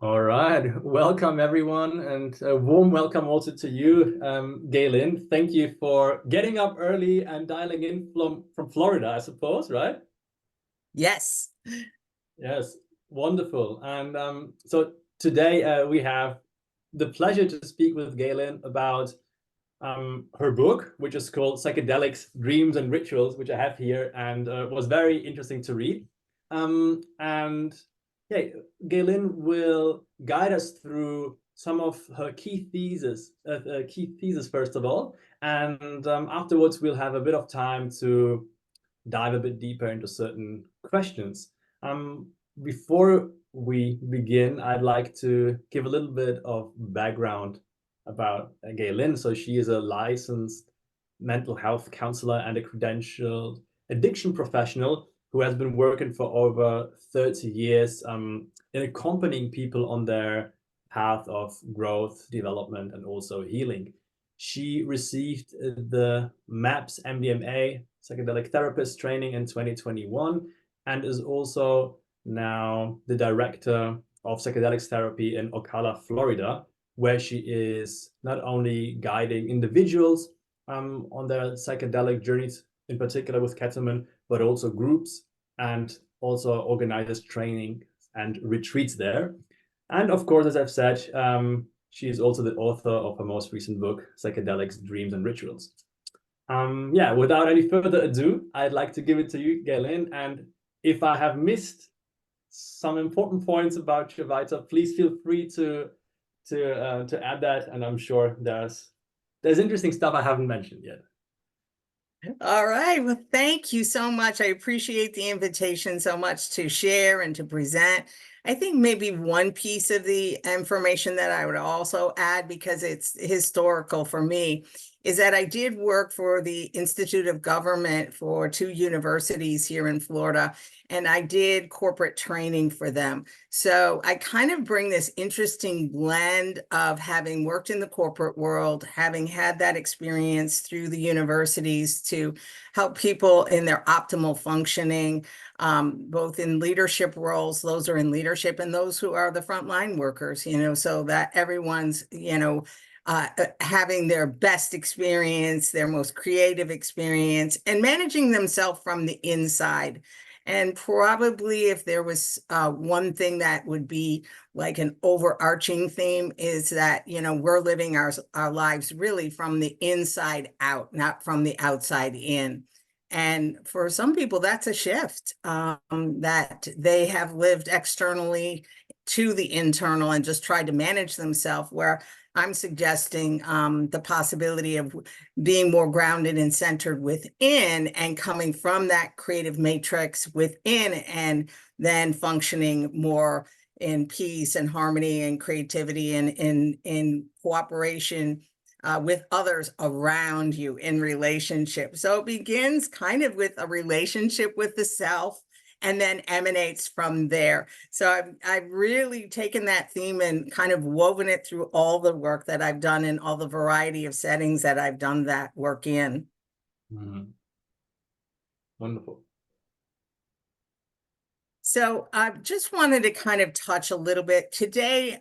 All right, welcome everyone, and a warm welcome also to you, Gay Lynn. Thank you for getting up early and dialing in from Florida, I suppose, right? Yes. Yes, wonderful. And so today we have the pleasure to speak with Gay Lynn about her book, which is called Psychedelics, Dreams and Rituals, which I have here, and was very interesting to read. And yeah, Gay Lynn will guide us through some of her key thesis first of all, and afterwards we'll have a bit of time to dive a bit deeper into certain questions. Before we begin, I'd like to give a little bit of background about Gay Lynn. So she is a licensed mental health counselor and a credentialed addiction professional who has been working for over 30 years in accompanying people on their path of growth, development, and also healing. She received the MAPS MDMA psychedelic therapist training in 2021 and is also now the director of psychedelics therapy in Ocala, Florida, where she is not only guiding individuals on their psychedelic journeys, in particular with ketamine, but also groups, and also organizes training and retreats there. And of course, as I've said, she is also the author of her most recent book, Psychedelics, Dreams and Rituals. Yeah, without any further ado, I'd like to give it to you, Gay Lynn. And if I have missed some important points about your Vita, please feel free to add that. And I'm sure there's interesting stuff I haven't mentioned yet. All right. Well, thank you so much. I appreciate the invitation so much to share and to present. I think maybe one piece of the information that I would also add, because it's historical for me, is that I did work for the Institute of Government for 2 universities here in Florida, and I did corporate training for them. So I kind of bring this interesting blend of having worked in the corporate world, having had that experience through the universities to help people in their optimal functioning, both in leadership roles, those are in leadership, and those who are the frontline workers, so that everyone's, having their best experience, their most creative experience, and managing themselves from the inside. And probably if there was one thing that would be like an overarching theme is that, we're living our lives really from the inside out, not from the outside in. And for some people, that's a shift that they have lived externally to the internal and just tried to manage themselves, where I'm suggesting the possibility of being more grounded and centered within and coming from that creative matrix within, and then functioning more in peace and harmony and creativity and in cooperation with others around you in relationship. So it begins kind of with a relationship with the self and then emanates from there. So I've really taken that theme and kind of woven it through all the work that I've done in all the variety of settings that I've done that work in. Mm-hmm. Wonderful. So I just wanted to kind of touch a little bit. Today,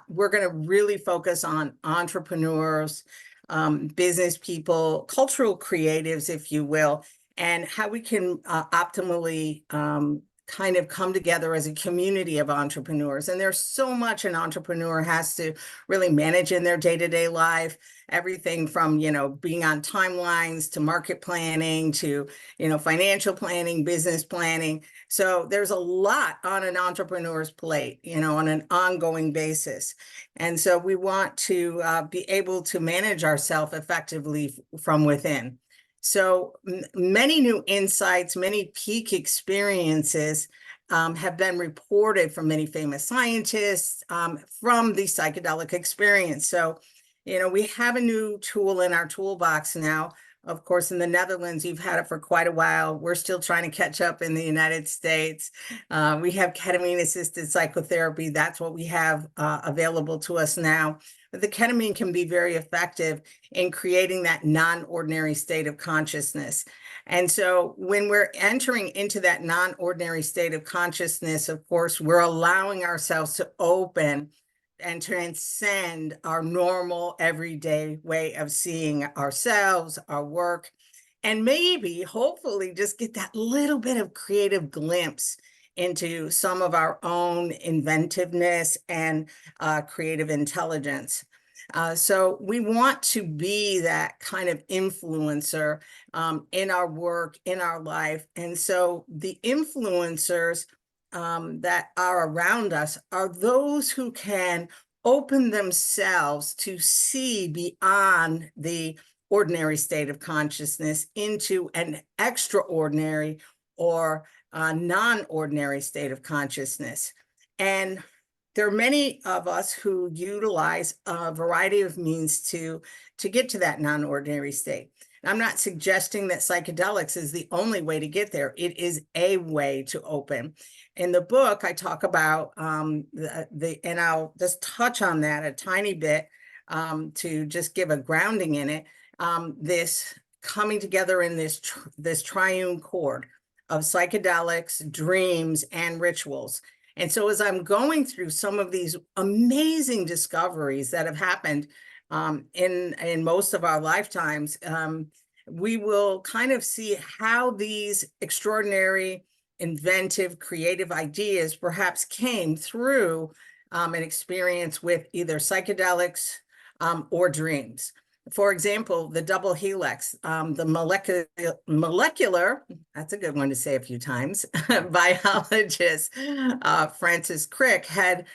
we're going to really focus on entrepreneurs, business people, cultural creatives, if you will, and how we can optimally kind of come together as a community of entrepreneurs. And there's so much an entrepreneur has to really manage in their day-to-day life, everything from, being on timelines to market planning to, financial planning, business planning. So there's a lot on an entrepreneur's plate, on an ongoing basis. And so we want to be able to manage ourselves effectively from within. So many new insights, many peak experiences have been reported from many famous scientists from the psychedelic experience. So, we have a new tool in our toolbox now, Of course, in the Netherlands, you've had it for quite a while. We're still trying to catch up in the United States. We have ketamine-assisted psychotherapy. That's what we have available to us now. But the ketamine can be very effective in creating that non-ordinary state of consciousness. And so when we're entering into that non-ordinary state of consciousness, of course, we're allowing ourselves to open and transcend our normal everyday way of seeing ourselves, our work, and maybe, hopefully, just get that little bit of creative glimpse into some of our own inventiveness and creative intelligence. So we want to be that kind of influencer in our work, in our life. And so the influencers that are around us are those who can open themselves to see beyond the ordinary state of consciousness into an extraordinary or non-ordinary state of consciousness. And there are many of us who utilize a variety of means to get to that non-ordinary state. I'm not suggesting that psychedelics is the only way to get there. It is a way to open. In the book, I talk about and I'll just touch on that a tiny bit to just give a grounding in it. This coming together in this triune chord of psychedelics, dreams, and rituals. And so as I'm going through some of these amazing discoveries that have happened in most of our lifetimes, we will kind of see how these extraordinary, inventive, creative ideas perhaps came through an experience with either psychedelics or dreams. For example, the double helix, the molecular, that's a good one to say a few times, biologist Francis Crick had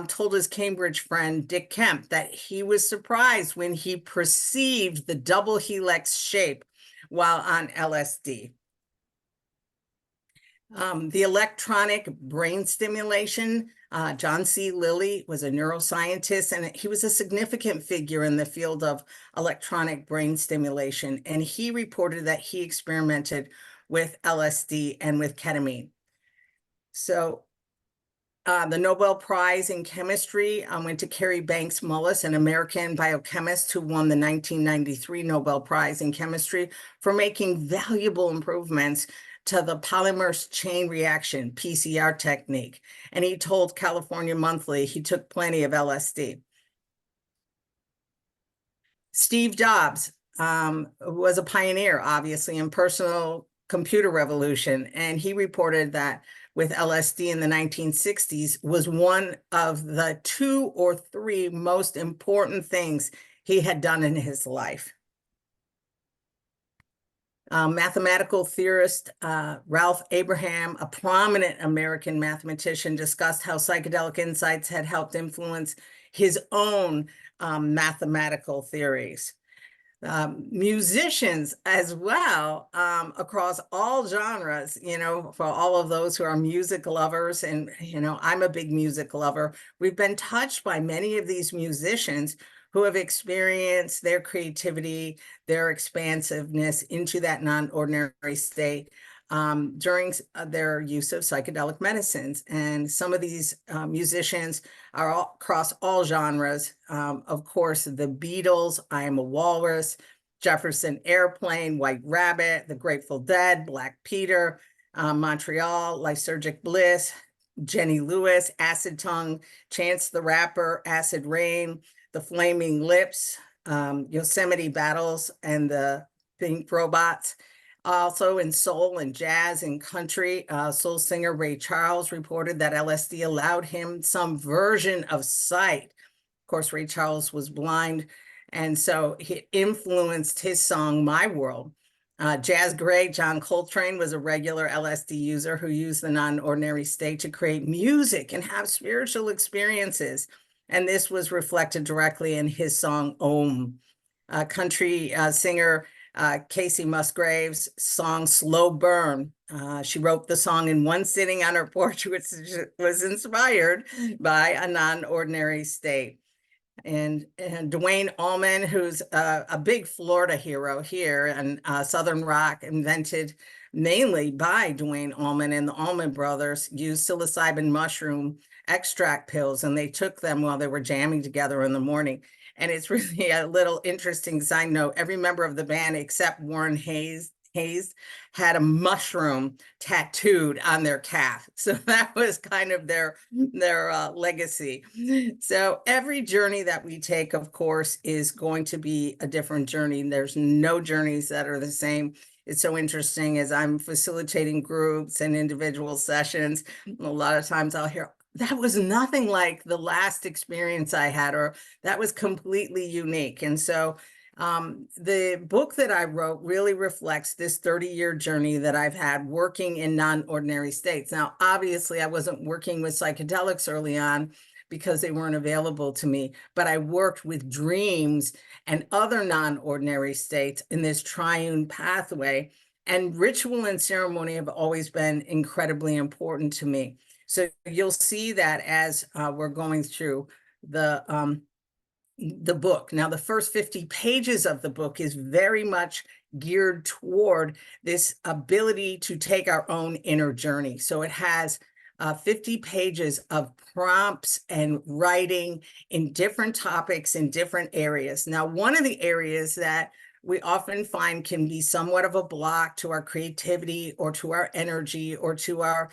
told his Cambridge friend Dick Kemp that he was surprised when he perceived the double helix shape while on LSD. The electronic brain stimulation, John C. Lilly was a neuroscientist, and he was a significant figure in the field of electronic brain stimulation. And he reported that he experimented with LSD and with ketamine. So the Nobel Prize in Chemistry went to Carrie Banks Mullis, an American biochemist who won the 1993 Nobel Prize in Chemistry for making valuable improvements to the polymer chain reaction, PCR technique. And he told California Monthly he took plenty of LSD. Steve Jobs was a pioneer, obviously, in personal computer revolution. And he reported that with LSD in the 1960s was one of the 2 or 3 most important things he had done in his life. Mathematical theorist Ralph Abraham, a prominent American mathematician, discussed how psychedelic insights had helped influence his own mathematical theories. Musicians as well, across all genres, for all of those who are music lovers, and, I'm a big music lover. We've been touched by many of these musicians who have experienced their creativity, their expansiveness into that non-ordinary state during their use of psychedelic medicines. And some of these musicians are across all genres. Of course, the Beatles, I Am a Walrus, Jefferson Airplane, White Rabbit, The Grateful Dead, Black Peter, Montreal, Lysergic Bliss, Jenny Lewis, Acid Tongue, Chance the Rapper, Acid Rain, The Flaming Lips, Yosemite Battles, and the Pink Robots. Also in soul and jazz and country, soul singer Ray Charles reported that LSD allowed him some version of sight. Of course, Ray Charles was blind, and so it influenced his song, My World. Jazz great John Coltrane was a regular LSD user who used the non-ordinary state to create music and have spiritual experiences. And this was reflected directly in his song, Om. Country singer Casey Musgraves' song, Slow Burn. She wrote the song in one sitting on her porch, which was inspired by a non-ordinary state. And Dwayne Allman, who's a big Florida hero here, and Southern Rock, invented mainly by Dwayne Allman and the Allman brothers, used psilocybin mushroom extract pills, and they took them while they were jamming together in the morning. And it's really a little interesting side note. Every member of the band except Warren Hayes had a mushroom tattooed on their calf. So that was kind of their legacy. So every journey that we take, of course, is going to be a different journey. There's no journeys that are the same. It's so interesting as I'm facilitating groups and individual sessions. A lot of times I'll hear, that was nothing like the last experience I had, or that was completely unique. And so the book that I wrote really reflects this 30-year journey that I've had working in non-ordinary states. Now, obviously, I wasn't working with psychedelics early on because they weren't available to me, but I worked with dreams and other non-ordinary states in this triune pathway. And ritual and ceremony have always been incredibly important to me. So you'll see that as we're going through the book. Now, the first 50 pages of the book is very much geared toward this ability to take our own inner journey. So it has 50 pages of prompts and writing in different topics in different areas. Now, one of the areas that we often find can be somewhat of a block to our creativity or to our energy or to our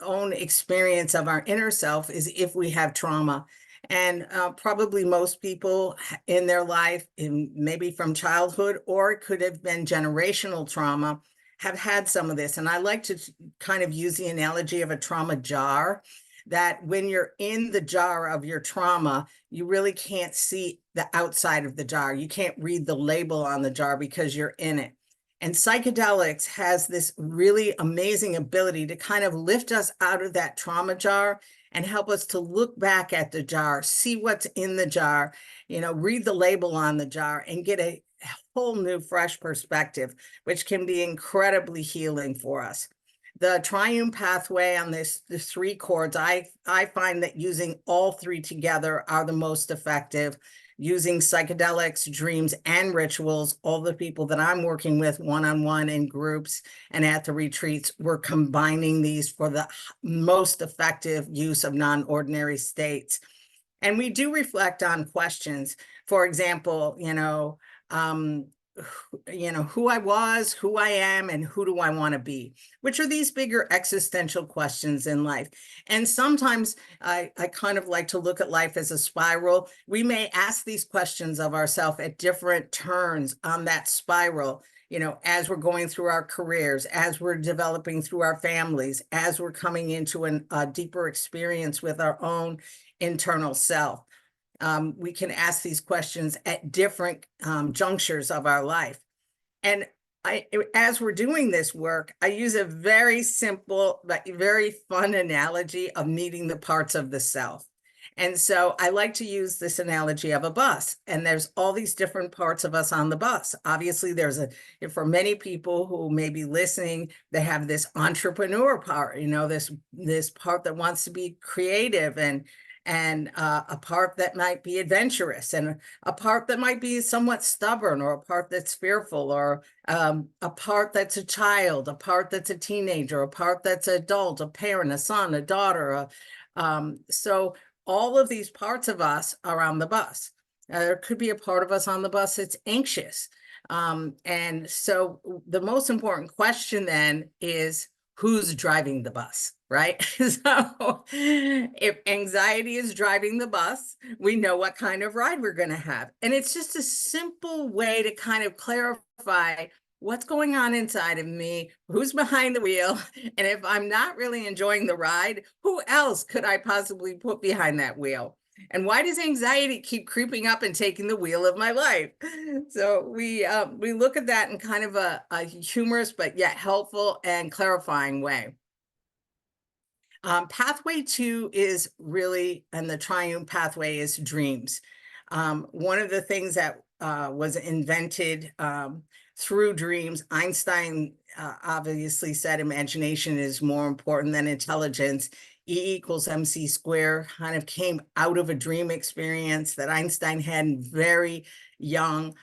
own experience of our inner self is if we have trauma. And probably most people in their life, maybe from childhood, or it could have been generational trauma, have had some of this. And I like to kind of use the analogy of a trauma jar, that when you're in the jar of your trauma, you really can't see the outside of the jar. You can't read the label on the jar because you're in it. And psychedelics has this really amazing ability to kind of lift us out of that trauma jar and help us to look back at the jar, see what's in the jar, read the label on the jar and get a whole new, fresh perspective, which can be incredibly healing for us. The triune pathway on the 3 chords, I find that using all 3 together are the most effective. Using psychedelics, dreams, and rituals, all the people that I'm working with one-on-one in groups and at the retreats, we're combining these for the most effective use of non-ordinary states. And we do reflect on questions. For example, who I was, who I am, and who do I want to be, which are these bigger existential questions in life. And sometimes I kind of like to look at life as a spiral. We may ask these questions of ourselves at different turns on that spiral, as we're going through our careers, as we're developing through our families, as we're coming into a deeper experience with our own internal self. We can ask these questions at different junctures of our life. And as we're doing this work, I use a very simple, but very fun analogy of meeting the parts of the self. And so I like to use this analogy of a bus, and there's all these different parts of us on the bus. Obviously, for many people who may be listening, they have this entrepreneur part, this part that wants to be creative and a part that might be adventurous, and a part that might be somewhat stubborn, or a part that's fearful, or a part that's a child, a part that's a teenager, a part that's an adult, a parent, a son, a daughter. So all of these parts of us are on the bus. There could be a part of us on the bus that's anxious. And so the most important question then is, who's driving the bus, right? So if anxiety is driving the bus, we know what kind of ride we're going to have. And it's just a simple way to kind of clarify what's going on inside of me, who's behind the wheel, and if I'm not really enjoying the ride, who else could I possibly put behind that wheel? And why does anxiety keep creeping up and taking the wheel of my life? So we look at that in kind of a humorous but yet helpful and clarifying way. Pathway 2 is really, and the triune pathway is dreams. One of the things that was invented through dreams, Einstein obviously said imagination is more important than intelligence. E=mc² kind of came out of a dream experience that Einstein had very young.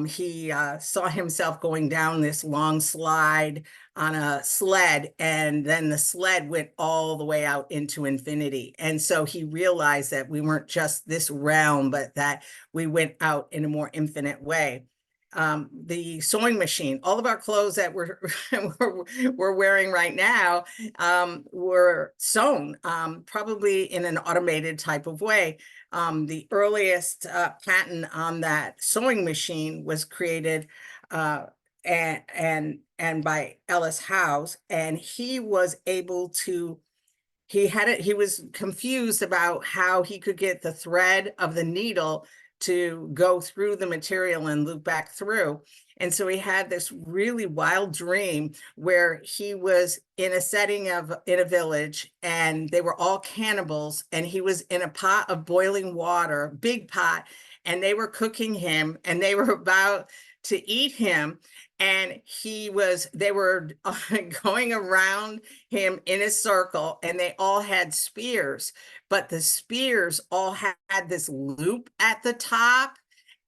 He saw himself going down this long slide on a sled, and then the sled went all the way out into infinity. And so he realized that we weren't just this realm, but that we went out in a more infinite way. The sewing machine, all of our clothes that we're wearing right now were sewn, probably in an automated type of way. The earliest patent on that sewing machine was created and by Ellis House, and he was able to, he was confused about how he could get the thread of the needle to go through the material and loop back through. And so he had this really wild dream where he was in a setting in a village, and they were all cannibals, and he was in a pot of boiling water, big pot, and they were cooking him, and they were about to eat him. And they were going around him in a circle, and they all had spears, but the spears all had this loop at the top.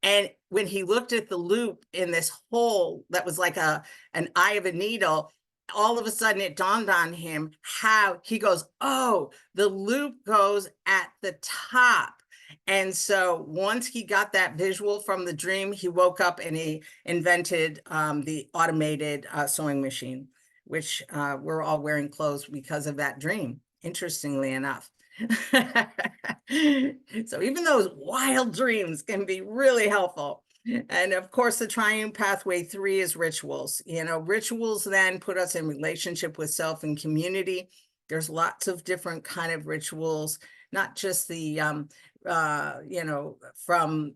And when he looked at the loop in this hole that was like an eye of a needle, all of a sudden it dawned on him how he goes, oh, the loop goes at the top. And so once he got that visual from the dream, he woke up and he invented the automated sewing machine, which we're all wearing clothes because of that dream, interestingly enough. So even those wild dreams can be really helpful. And of course, the triune pathway 3 is rituals. Rituals then put us in relationship with self and community. There's lots of different kind of rituals, not just the from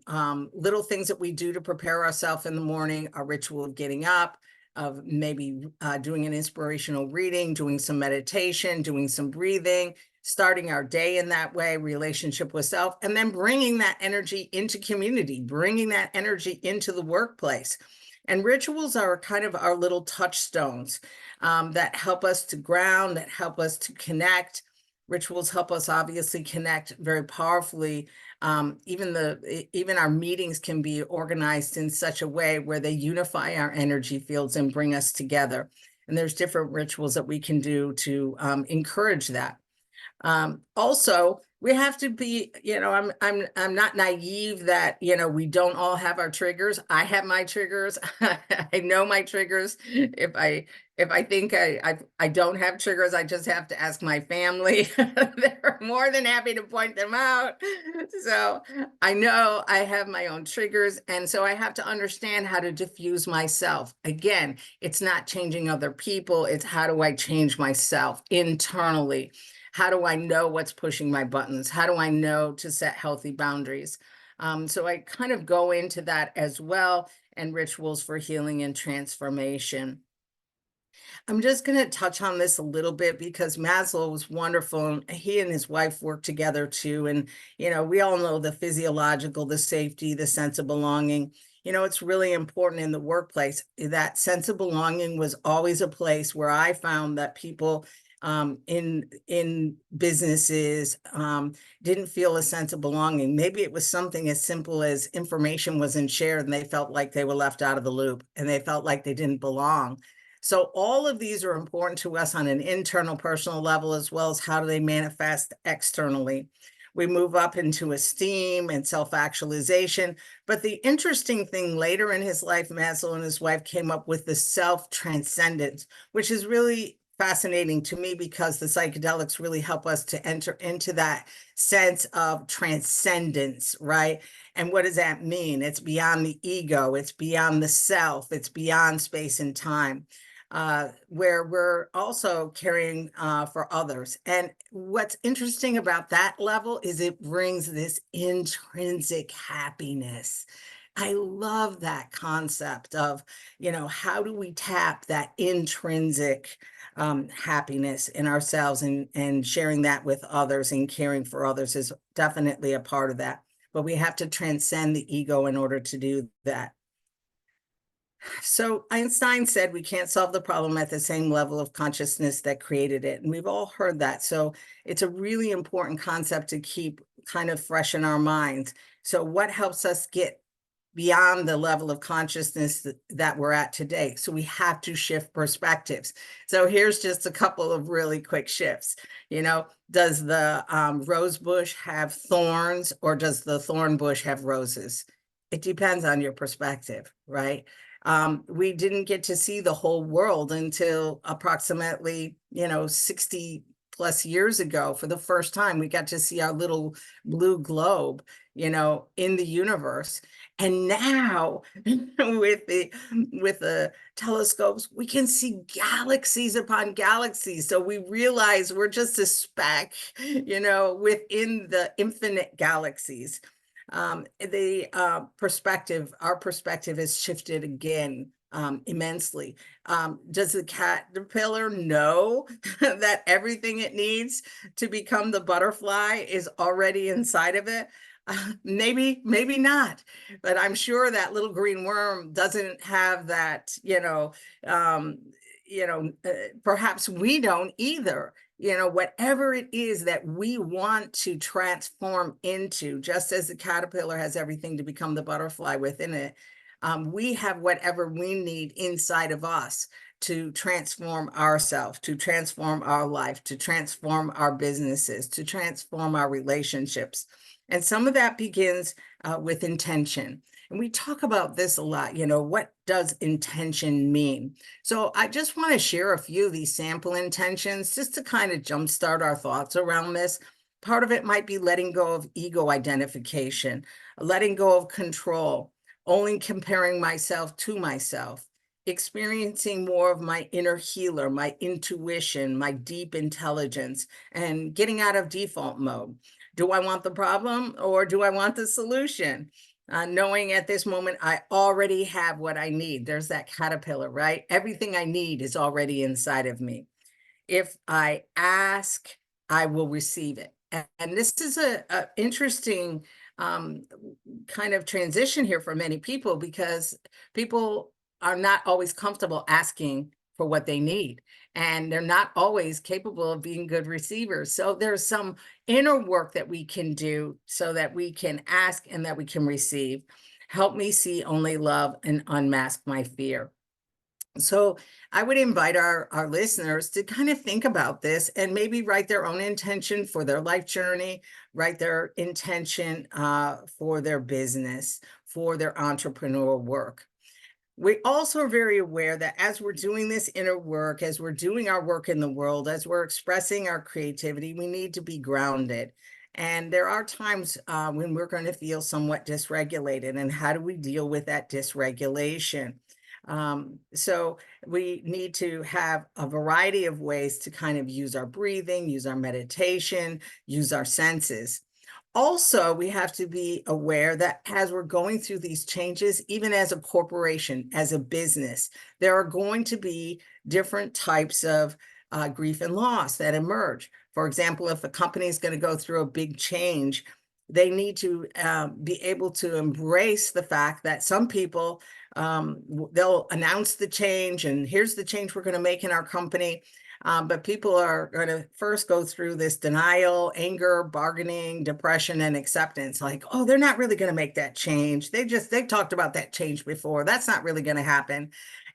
little things that we do to prepare ourselves in the morning, a ritual of getting up, of maybe doing an inspirational reading, doing some meditation, doing some breathing, starting our day in that way, relationship with self, and then bringing that energy into community, bringing that energy into the workplace. And rituals are kind of our little touchstones that help us to ground, that help us to connect. Rituals help us obviously connect very powerfully. Even our meetings can be organized in such a way where they unify our energy fields and bring us together. And there's different rituals that we can do to encourage that. Also, we have to be, I'm not naive that, we don't all have our triggers. I have my triggers. I know my triggers. If I think I don't have triggers, I just have to ask my family. They're more than happy to point them out. So I know I have my own triggers. And so I have to understand how to diffuse myself. Again, it's not changing other people. It's how do I change myself internally? How do I know what's pushing my buttons? How do I know to set healthy boundaries? So I kind of go into that as well, and rituals for healing and transformation. I'm just going to touch on this a little bit because Maslow was wonderful. He and his wife worked together too. And, we all know the physiological, the safety, the sense of belonging. It's really important in the workplace. That sense of belonging was always a place where I found that people in businesses didn't feel a sense of belonging. Maybe it was something as simple as information wasn't shared and they felt like they were left out of the loop and they felt like they didn't belong. So all of these are important to us on an internal personal level, as well as how do they manifest externally. We move up into esteem and self-actualization. But the interesting thing later in his life, Maslow and his wife came up with the self-transcendence, which is really fascinating to me because the psychedelics really help us to enter into that sense of transcendence, right? And what does that mean? It's beyond the ego, it's beyond the self, it's beyond space and time, where we're also caring for others. And what's interesting about that level is it brings this intrinsic happiness. I love that concept of, how do we tap that intrinsic happiness in ourselves, and sharing that with others and caring for others is definitely a part of that. But we have to transcend the ego in order to do that. So Einstein said we can't solve the problem at the same level of consciousness that created it. And we've all heard that. So it's a really important concept to keep kind of fresh in our minds. So what helps us get beyond the level of consciousness that we're at today? So we have to shift perspectives. So here's just a couple of really quick shifts. Does the rose bush have thorns, or does the thorn bush have roses? It depends on your perspective, right? We didn't get to see the whole world until approximately, 60 plus years ago. For the first time, we got to see our little blue globe, in the universe. And now with the telescopes, we can see galaxies upon galaxies. So we realize we're just a speck, within the infinite galaxies. Our perspective has shifted again immensely. Does the caterpillar know that everything it needs to become the butterfly is already inside of it? Maybe not, but I'm sure that little green worm doesn't have that, perhaps we don't either. Whatever it is that we want to transform into, just as the caterpillar has everything to become the butterfly within it, we have whatever we need inside of us to transform ourselves, to transform our life, to transform our businesses, to transform our relationships. And some of that begins with intention. And we talk about this a lot, what does intention mean? So I just want to share a few of these sample intentions just to kind of jumpstart our thoughts around this. Part of it might be letting go of ego identification, letting go of control, only comparing myself to myself, experiencing more of my inner healer, my intuition, my deep intelligence, and getting out of default mode. Do I want the problem, or do I want the solution? Knowing at this moment, I already have what I need. There's that caterpillar, right? Everything I need is already inside of me. If I ask, I will receive it. And this is a interesting kind of transition here for many people, because people are not always comfortable asking for what they need, and they're not always capable of being good receivers. So there's some inner work that we can do so that we can ask and that we can receive. Help me see only love and unmask my fear. So I would invite our listeners to kind of think about this and maybe write their own intention for their life journey, write their intention for their business, for their entrepreneurial work. We also are very aware that as we're doing this inner work, as we're doing our work in the world, as we're expressing our creativity, we need to be grounded. And there are times when we're going to feel somewhat dysregulated. And how do we deal with that dysregulation? So we need to have a variety of ways to kind of use our breathing, use our meditation, use our senses. Also, we have to be aware that as we're going through these changes, even as a corporation, as a business, there are going to be different types of grief and loss that emerge. For example, if a company is going to go through a big change, they need to be able to embrace the fact that some people, they'll announce the change, and here's the change we're going to make in our company. But people are going to first go through this denial, anger, bargaining, depression, and acceptance. Like, oh, they're not really going to make that change. They've talked about that change before. That's not really going to happen.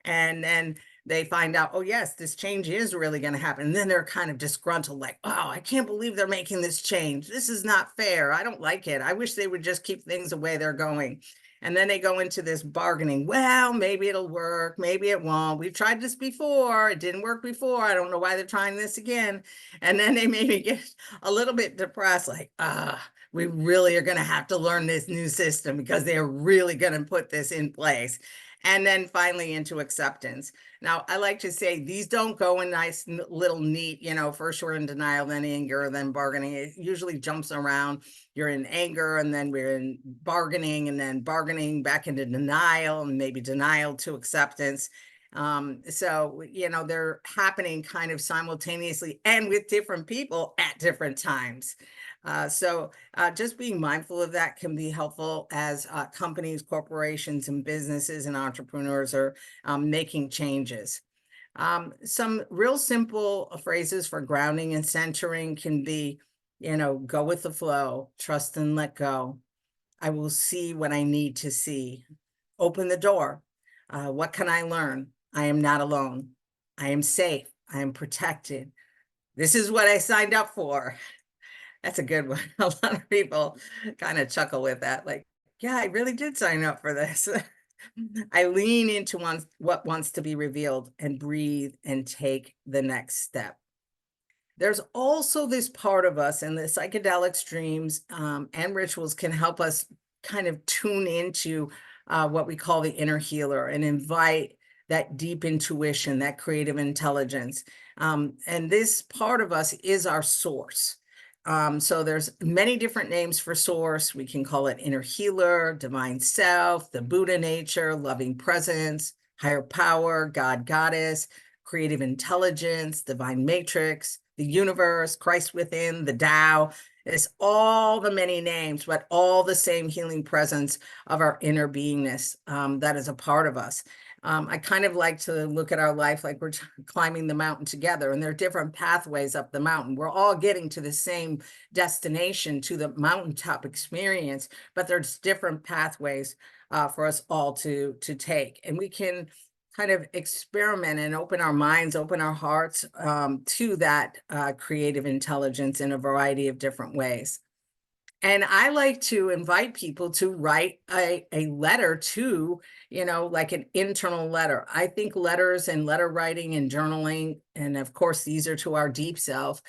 And then they find out, oh, yes, this change is really going to happen. And then they're kind of disgruntled, like, oh, I can't believe they're making this change. This is not fair. I don't like it. I wish they would just keep things the way they're going. And then they go into this bargaining. Well, maybe it'll work. Maybe it won't. We've tried this before. It didn't work before. I don't know why they're trying this again. And then they maybe get a little bit depressed, like, we really are going to have to learn this new system because they're really going to put this in place. And then finally into acceptance. Now, I like to say these don't go in nice little neat, first we're in denial, then anger, then bargaining. It usually jumps around. You're in anger, and then we're in bargaining, and then bargaining back into denial, and maybe denial to acceptance. So, they're happening kind of simultaneously and with different people at different times. So just being mindful of that can be helpful as companies, corporations, and businesses and entrepreneurs are making changes. Some real simple phrases for grounding and centering can be, go with the flow, trust and let go. I will see what I need to see. Open the door. What can I learn? I am not alone. I am safe. I am protected. This is what I signed up for. That's a good one. A lot of people kind of chuckle with that. Like, yeah, I really did sign up for this. I lean into what wants to be revealed and breathe and take the next step. There's also this part of us, and the psychedelics, dreams, and rituals can help us kind of tune into what we call the inner healer and invite that deep intuition, that creative intelligence. And this part of us is our source. So there's many different names for source. We can call it inner healer, divine self, the Buddha nature, loving presence, higher power, God, goddess, creative intelligence, divine matrix, the universe, Christ within, the Tao. It's all the many names, but all the same healing presence of our inner beingness that is a part of us. I kind of like to look at our life like we're climbing the mountain together, and there are different pathways up the mountain. We're all getting to the same destination, to the mountaintop experience, but there's different pathways for us all to take. And we can kind of experiment and open our minds, open our hearts to that creative intelligence in a variety of different ways. And I like to invite people to write a letter to, like an internal letter. I think letters and letter writing and journaling, and of course, these are to our deep self,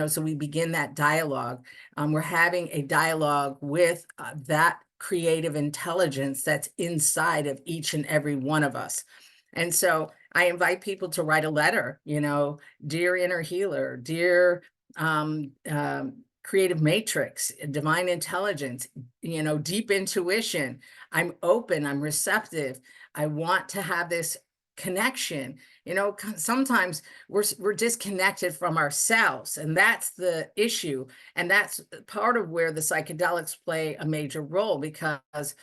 so we begin that dialogue. We're having a dialogue with that creative intelligence that's inside of each and every one of us. And so I invite people to write a letter, dear inner healer, dear creative matrix, divine intelligence, deep intuition. I'm open, I'm receptive. I want to have this connection. Sometimes we're disconnected from ourselves, and that's the issue. And that's part of where the psychedelics play a major role, because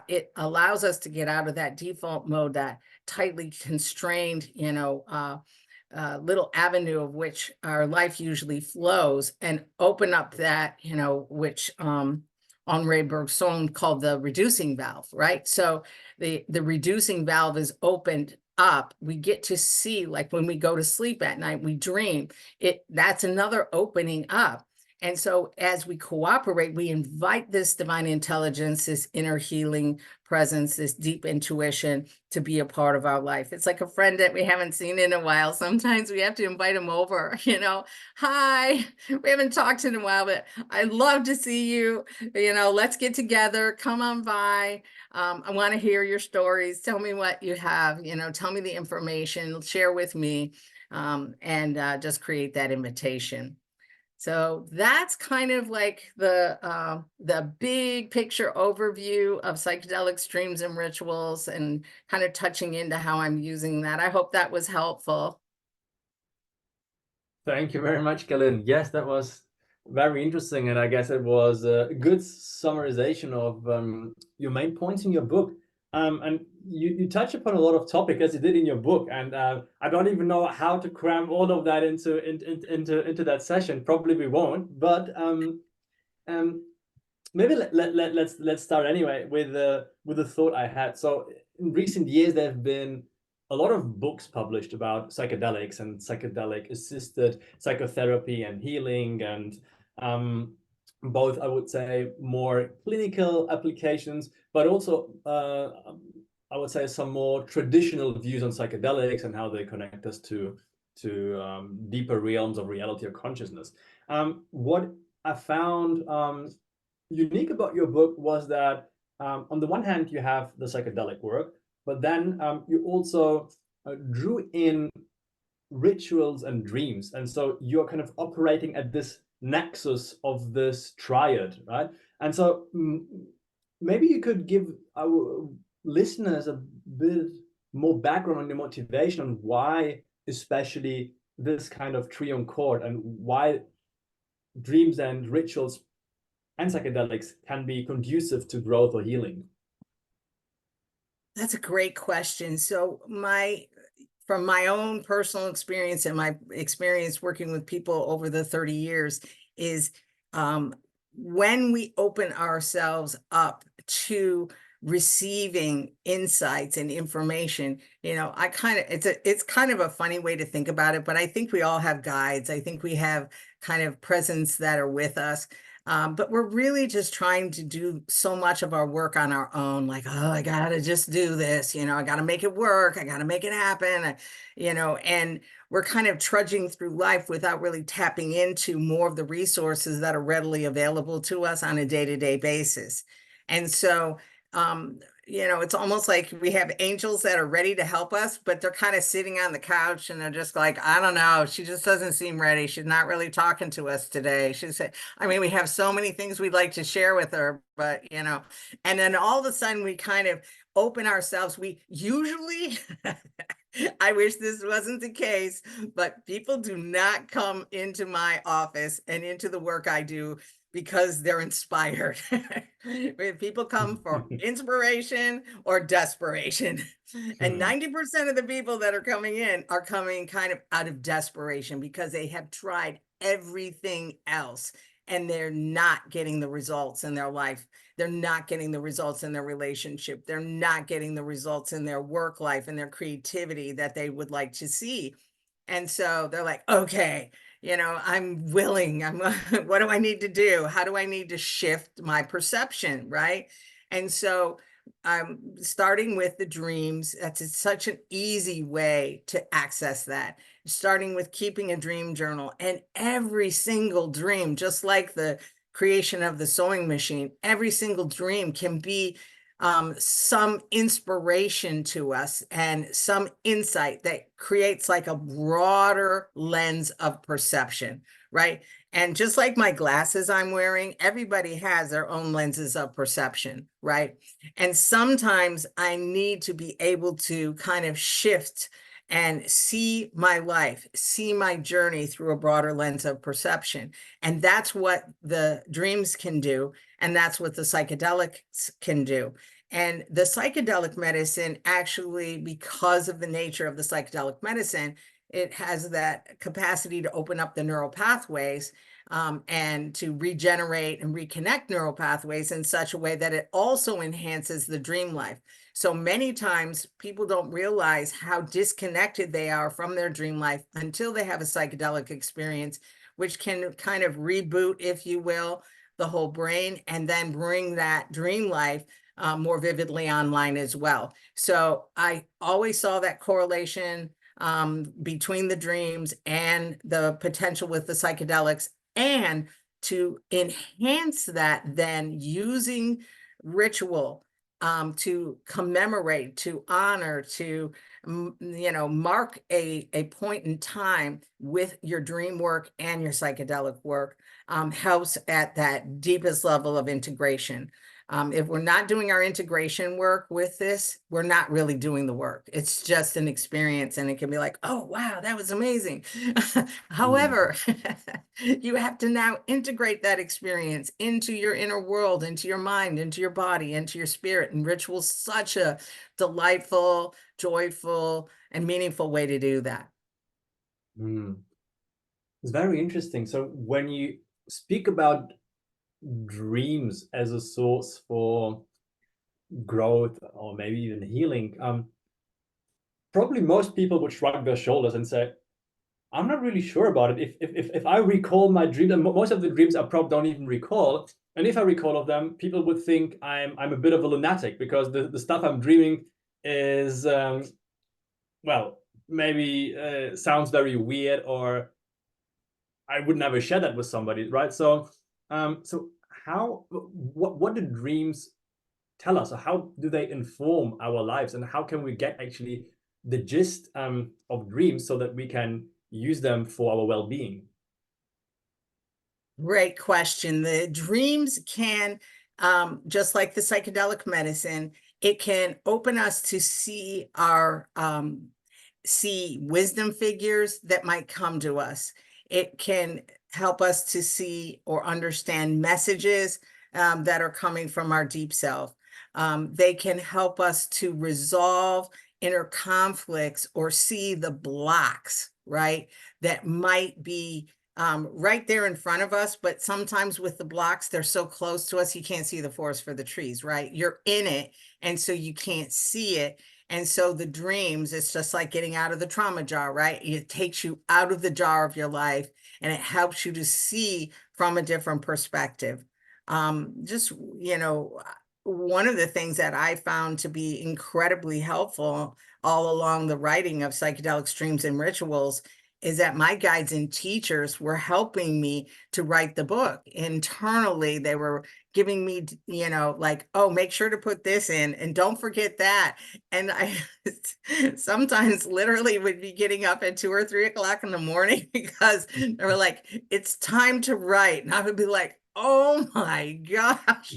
it allows us to get out of that default mode, that tightly constrained, little avenue of which our life usually flows, and open up that, which Henri Bergson called the reducing valve, right? So the reducing valve is opened up. We get to see, like when we go to sleep at night, we dream. That's another opening up. And so as we cooperate, we invite this divine intelligence, this inner healing presence, this deep intuition to be a part of our life. It's like a friend that we haven't seen in a while. Sometimes we have to invite them over, hi, we haven't talked in a while, but I'd love to see you, let's get together, come on by. I want to hear your stories. Tell me what you have, tell me the information, share with me, and just create that invitation. So that's kind of like the big picture overview of psychedelics, dreams, and rituals, and kind of touching into how I'm using that. I hope that was helpful. Thank you very much, Gay Lynn. Yes, that was very interesting, and I guess it was a good summarization of your main points in your book. And you touch upon a lot of topics, as you did in your book, and I don't even know how to cram all of that into that session. Probably we won't, but maybe let's start anyway with the thought I had. So in recent years, there have been a lot of books published about psychedelics and psychedelic assisted psychotherapy and healing, and both, I would say, more clinical applications, but also I would say some more traditional views on psychedelics and how they connect us to deeper realms of reality or consciousness. What I found unique about your book was that on the one hand, you have the psychedelic work, but then you also drew in rituals and dreams. And so you're kind of operating at this nexus of this triad, right? And so maybe you could give our listeners a bit more background on the motivation on why especially this kind of triune chord, and why dreams and rituals and psychedelics can be conducive to growth or healing? That's a great question. So from my own personal experience and my experience working with people over the 30 years is when we open ourselves up to receiving insights and information, it's kind of a funny way to think about it, but I think we all have guides. I think we have kind of presence that are with us. But we're really just trying to do so much of our work on our own, like, oh, I gotta just do this, I gotta make it work, I gotta make it happen, and we're kind of trudging through life without really tapping into more of the resources that are readily available to us on a day-to-day basis. And so, it's almost like we have angels that are ready to help us, but they're kind of sitting on the couch and they're just like, I don't know, she just doesn't seem ready. She's not really talking to us today. She said, I mean, we have so many things we'd like to share with her, but, and then all of a sudden we kind of open ourselves. We usually, I wish this wasn't the case, but people do not come into my office and into the work I do because they're inspired. People come for inspiration or desperation. And 90% of the people that are coming in are coming kind of out of desperation because they have tried everything else and they're not getting the results in their life. They're not getting the results in their relationship. They're not getting the results in their work life and their creativity that they would like to see. And so they're like, okay, I'm willing. What do I need to do? How do I need to shift my perception? Right. And so I'm starting with the dreams. That's such an easy way to access that. Starting with keeping a dream journal, and every single dream, just like the creation of the sewing machine, every single dream can be some inspiration to us and some insight that creates like a broader lens of perception, right? And just like my glasses I'm wearing, everybody has their own lenses of perception, right? And sometimes I need to be able to kind of shift and see my life, see my journey through a broader lens of perception. And that's what the dreams can do. And that's what the psychedelics can do. And the psychedelic medicine actually, because of the nature of the psychedelic medicine, it has that capacity to open up the neural pathways and to regenerate and reconnect neural pathways in such a way that it also enhances the dream life. So many times people don't realize how disconnected they are from their dream life until they have a psychedelic experience, which can kind of reboot, if you will, the whole brain and then bring that dream life more vividly online as well. So I always saw that correlation between the dreams and the potential with the psychedelics, and to enhance that then using ritual to commemorate, to honor, to mark a point in time with your dream work and your psychedelic work helps at that deepest level of integration. If we're not doing our integration work with this, we're not really doing the work. It's just an experience, and it can be like, oh, wow, that was amazing. However, you have to now integrate that experience into your inner world, into your mind, into your body, into your spirit. And ritual's such a delightful, joyful, and meaningful way to do that. It's very interesting. So when you speak about dreams as a source for growth or maybe even healing, probably most people would shrug their shoulders and say, I'm not really sure about it. If I recall my dreams, and most of the dreams I probably don't even recall, and if I recall of them, people would think I'm a bit of a lunatic because the stuff I'm dreaming is well, maybe sounds very weird, or I would never share that with somebody, right? So what do dreams tell us, or how do they inform our lives, and how can we get actually the gist of dreams so that we can use them for our well-being? Great question. The dreams can, just like the psychedelic medicine, It can open us to see see wisdom figures that might come to us. It can help us to see or understand messages that are coming from our deep self. They can help us to resolve inner conflicts or see the blocks, right? That might be right there in front of us, but sometimes with the blocks, they're so close to us, you can't see the forest for the trees, right? You're in it, and so you can't see it. And so the dreams, it's just like getting out of the trauma jar, right? It takes you out of the jar of your life, and it helps you to see from a different perspective. Just, you know, one of the things that I found to be incredibly helpful all along the writing of Psychedelics, Dreams, and Rituals is that my guides and teachers were helping me to write the book. Internally, they were giving me, you know, like, oh, make sure to put this in and don't forget that. And I sometimes literally would be getting up at 2 or 3 o'clock in the morning because they were like, it's time to write. And I would be like, oh my gosh.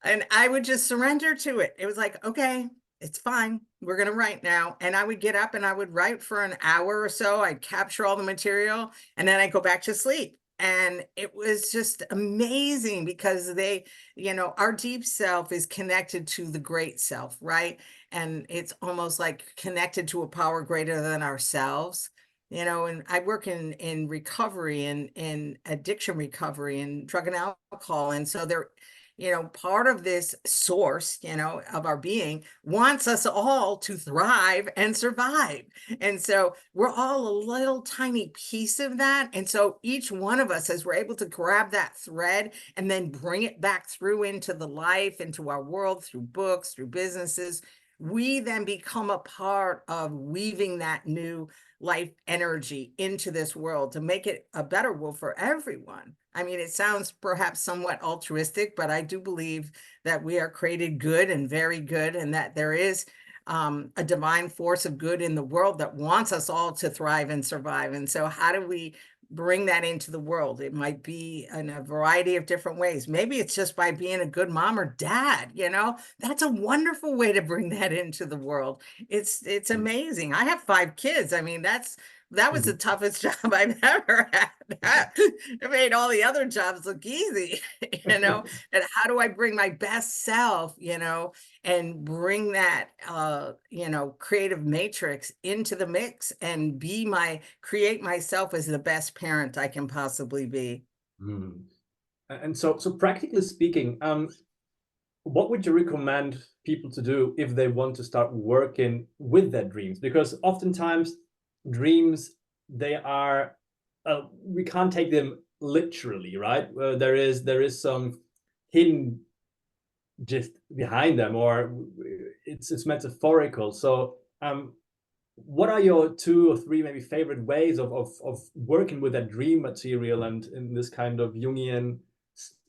And I would just surrender to it. It was like, okay, it's fine. We're going to write now. And I would get up and I would write for an hour or so. I'd capture all the material and then I'd go back to sleep. And it was just amazing because they, you know, our deep self is connected to the great self, right? And it's almost like connected to a power greater than ourselves. You know, and I work in recovery and in addiction recovery and drug and alcohol. And so there, you know, part of this source, you know, of our being wants us all to thrive and survive. And so we're all a little tiny piece of that. And so each one of us, as we're able to grab that thread and then bring it back through into the life, into our world, through books, through businesses, we then become a part of weaving that new life energy into this world to make it a better world for everyone. I mean, it sounds perhaps somewhat altruistic, but I do believe that we are created good and very good, and that there is a divine force of good in the world that wants us all to thrive and survive. And so how do we bring that into the world? It might be in a variety of different ways. Maybe it's just by being a good mom or dad, you know, that's a wonderful way to bring that into the world. It's amazing. I have 5 kids. I mean, that was the toughest job I've ever had. It made all the other jobs look easy, you know, and how do I bring my best self, you know, and bring that, you know, creative matrix into the mix and create myself as the best parent I can possibly be. Mm. And so practically speaking, what would you recommend people to do if they want to start working with their dreams? Because oftentimes dreams, they are, we can't take them literally, right? There is some hidden just behind them, or it's metaphorical. So what are your 2 or 3 maybe favorite ways of working with that dream material and in this kind of Jungian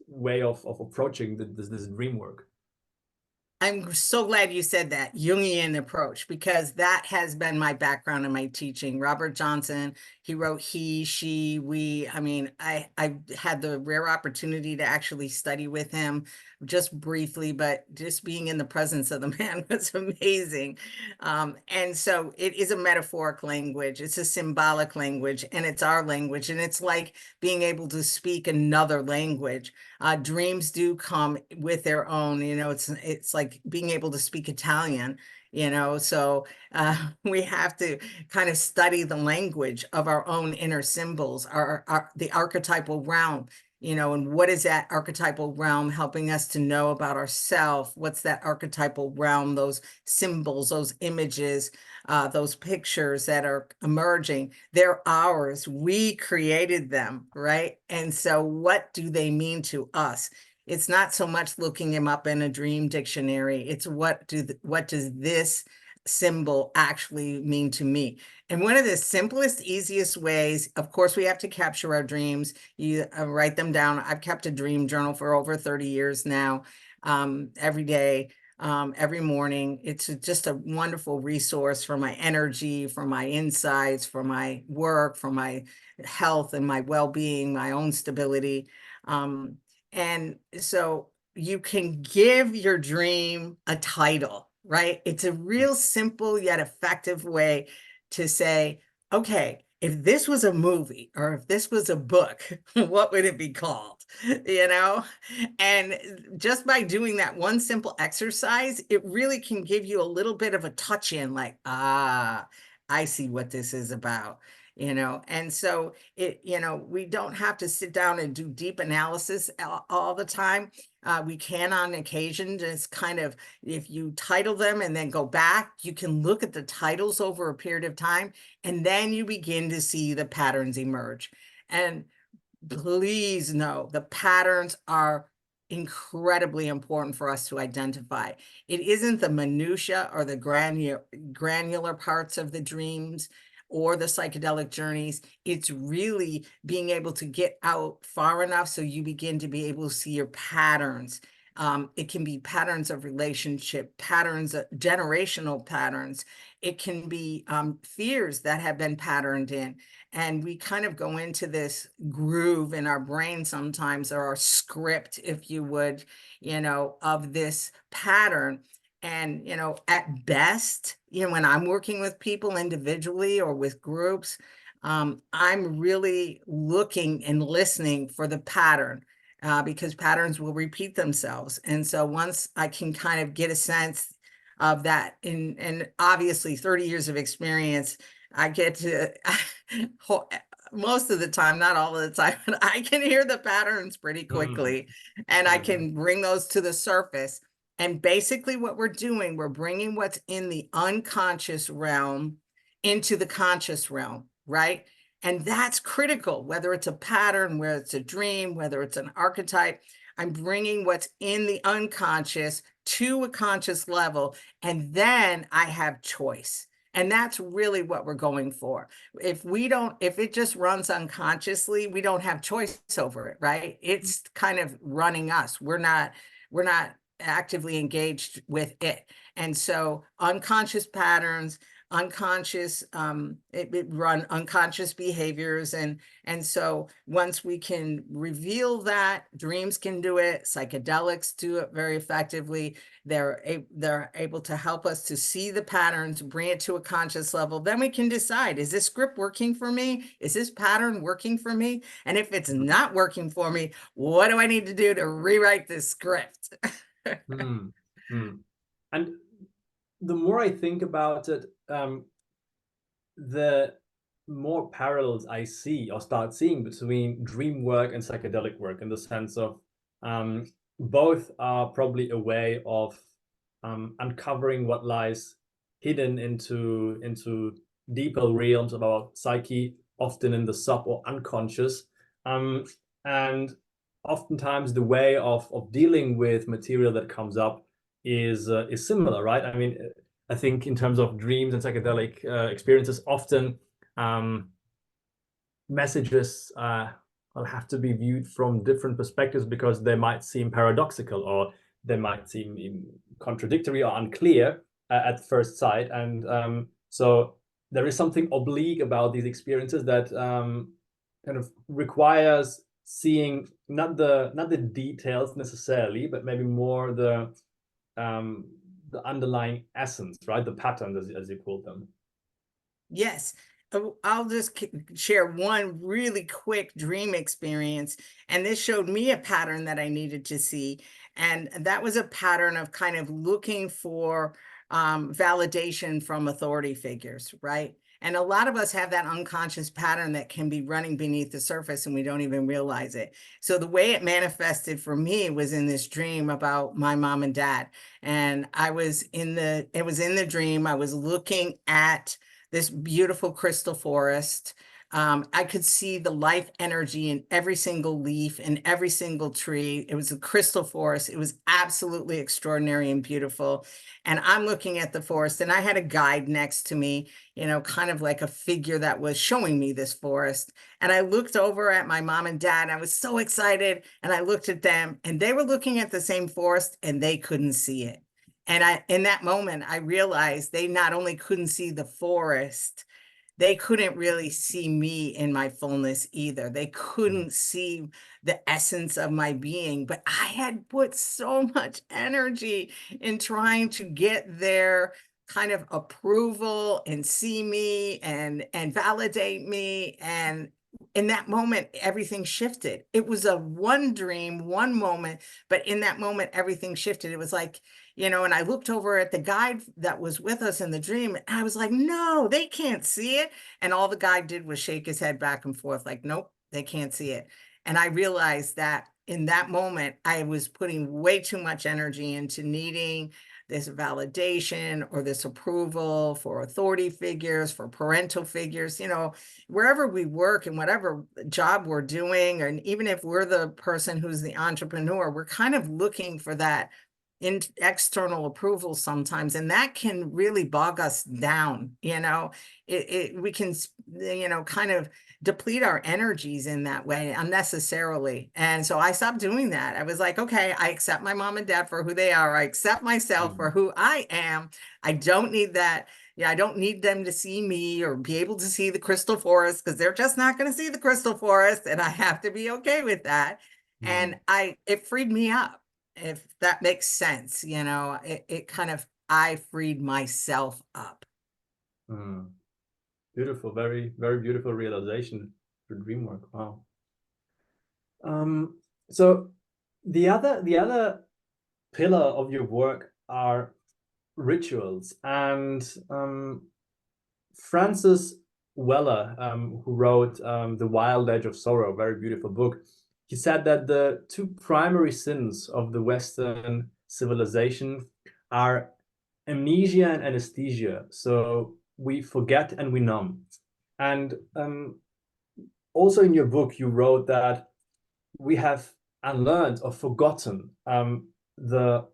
way of approaching this dream work? I'm so glad you said that Jungian approach, because that has been my background in my teaching. Robert Johnson, he wrote he, she, we. I mean, I had the rare opportunity to actually study with him just briefly, but just being in the presence of the man was amazing. And so it is a metaphoric language. It's a symbolic language, and it's our language. And it's like being able to speak another language. Dreams do come with their own, you know, it's like being able to speak Italian, you know, so we have to kind of study the language of our own inner symbols, the archetypal realm, you know, and what is that archetypal realm helping us to know about ourselves? What's that archetypal realm, those symbols, those images, those pictures that are emerging? They're ours. We created them, right? And so what do they mean to us? It's not so much looking them up in a dream dictionary. It's what does this symbol actually mean to me? And one of the simplest, easiest ways, of course, we have to capture our dreams. You write them down. I've kept a dream journal for over 30 years now, every day, every morning. It's just a wonderful resource for my energy, for my insights, for my work, for my health and my well-being, my own stability. And so you can give your dream a title, right? It's a real simple yet effective way to say, okay, if this was a movie or if this was a book, what would it be called? You know? And just by doing that one simple exercise, it really can give you a little bit of a touch in, like, ah, I see what this is about. You know, and so we don't have to sit down and do deep analysis all the time. We can on occasion just kind of, if you title them and then go back, you can look at the titles over a period of time, and then you begin to see the patterns emerge. And please know the patterns are incredibly important for us to identify. It isn't the minutia or the granular parts of the dreams or the psychedelic journeys. It's really being able to get out far enough so you begin to be able to see your patterns. It can be patterns of relationship, patterns, generational patterns. It can be fears that have been patterned in. And we kind of go into this groove in our brain sometimes, or our script, if you would, of this pattern. And, at best, when I'm working with people individually or with groups, I'm really looking and listening for the pattern, because patterns will repeat themselves. And so once I can kind of get a sense of that, and obviously 30 years of experience, I get to, most of the time, not all of the time, but I can hear the patterns pretty quickly, and I can bring those to the surface. And basically what we're doing, we're bringing what's in the unconscious realm into the conscious realm, right? And that's critical, whether it's a pattern, whether it's a dream, whether it's an archetype. I'm bringing what's in the unconscious to a conscious level, and then I have choice. And that's really what we're going for. If it just runs unconsciously, we don't have choice over it, right? It's kind of running us. We're not actively engaged with it. And so unconscious patterns, it run unconscious behaviors. And so once we can reveal that, dreams can do it, psychedelics do it very effectively. They're able to help us to see the patterns, bring it to a conscious level. Then we can decide, is this script working for me? Is this pattern working for me? And if it's not working for me, what do I need to do to rewrite this script? And the more I think about it, the more parallels I see or start seeing between dream work and psychedelic work, in the sense of both are probably a way of uncovering what lies hidden into deeper realms of our psyche, often in the sub or unconscious. And oftentimes the way of dealing with material that comes up is similar, right? I mean, I think in terms of dreams and psychedelic experiences, often messages will have to be viewed from different perspectives, because they might seem paradoxical, or they might seem contradictory or unclear at first sight. And so there is something oblique about these experiences that kind of requires seeing not the details necessarily, but maybe more the underlying essence, right? The patterns, as you call them. Yes. I'll just share one really quick dream experience. And this showed me a pattern that I needed to see. And that was a pattern of kind of looking for validation from authority figures, right? And a lot of us have that unconscious pattern that can be running beneath the surface and we don't even realize it. So the way it manifested for me was in this dream about my mom and dad. And it was in the dream, I was looking at this beautiful crystal forest. I could see the life energy in every single leaf and every single tree. It was a crystal forest. It was absolutely extraordinary and beautiful. And I'm looking at the forest, and I had a guide next to me, kind of like a figure that was showing me this forest. And I looked over at my mom and dad. I was so excited. And I looked at them, and they were looking at the same forest, and they couldn't see it. And in that moment, I realized they not only couldn't see the forest, they couldn't really see me in my fullness either. They couldn't see the essence of my being, but I had put so much energy in trying to get their kind of approval and see me and validate me. And in that moment, everything shifted. It was a one dream, one moment, but in that moment, everything shifted. It was like, and I looked over at the guide that was with us in the dream, and I was like, no, they can't see it. And all the guide did was shake his head back and forth, like, nope, they can't see it. And I realized that in that moment, I was putting way too much energy into needing this validation or this approval for authority figures, for parental figures, wherever we work and whatever job we're doing, and even if we're the person who's the entrepreneur, we're kind of looking for that external approval sometimes, and that can really bog us down. We can kind of deplete our energies in that way unnecessarily. And so I stopped doing that. I was like, okay, I accept my mom and dad for who they are. I accept myself for who I am. I don't need that. I don't need them to see me or be able to see the crystal forest, because they're just not going to see the crystal forest, and I have to be okay with that. And it freed me up, if that makes sense. I freed myself up. Beautiful, very, very beautiful realization for dream work. Wow. So the other pillar of your work are rituals, and Francis Weller, who wrote The Wild Edge of Sorrow, very beautiful book, he said that the two primary sins of the Western civilization are amnesia and anesthesia. So we forget and we numb. And also in your book, you wrote that we have unlearned or forgotten the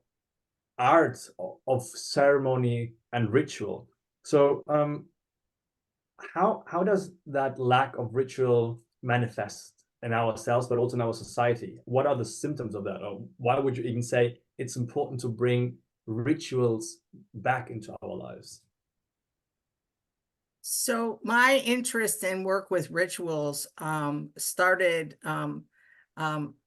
art of ceremony and ritual. So how does that lack of ritual manifest in ourselves, but also in our society? What are the symptoms of that? Or why would you even say it's important to bring rituals back into our lives? So my interest in work with rituals started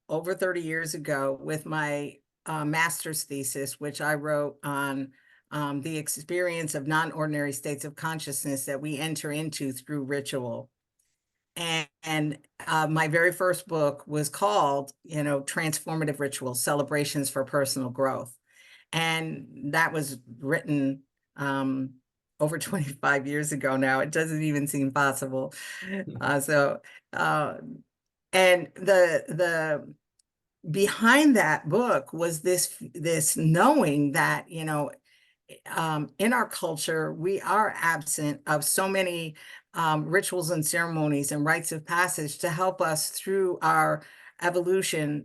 over 30 years ago with my master's thesis, which I wrote on the experience of non-ordinary states of consciousness that we enter into through ritual. And my very first book was called, Transformative Rituals, Celebrations for Personal Growth. And that was written over 25 years ago now. It doesn't even seem possible. And the behind that book was this knowing that, in our culture, we are absent of so many rituals and ceremonies and rites of passage to help us through our evolution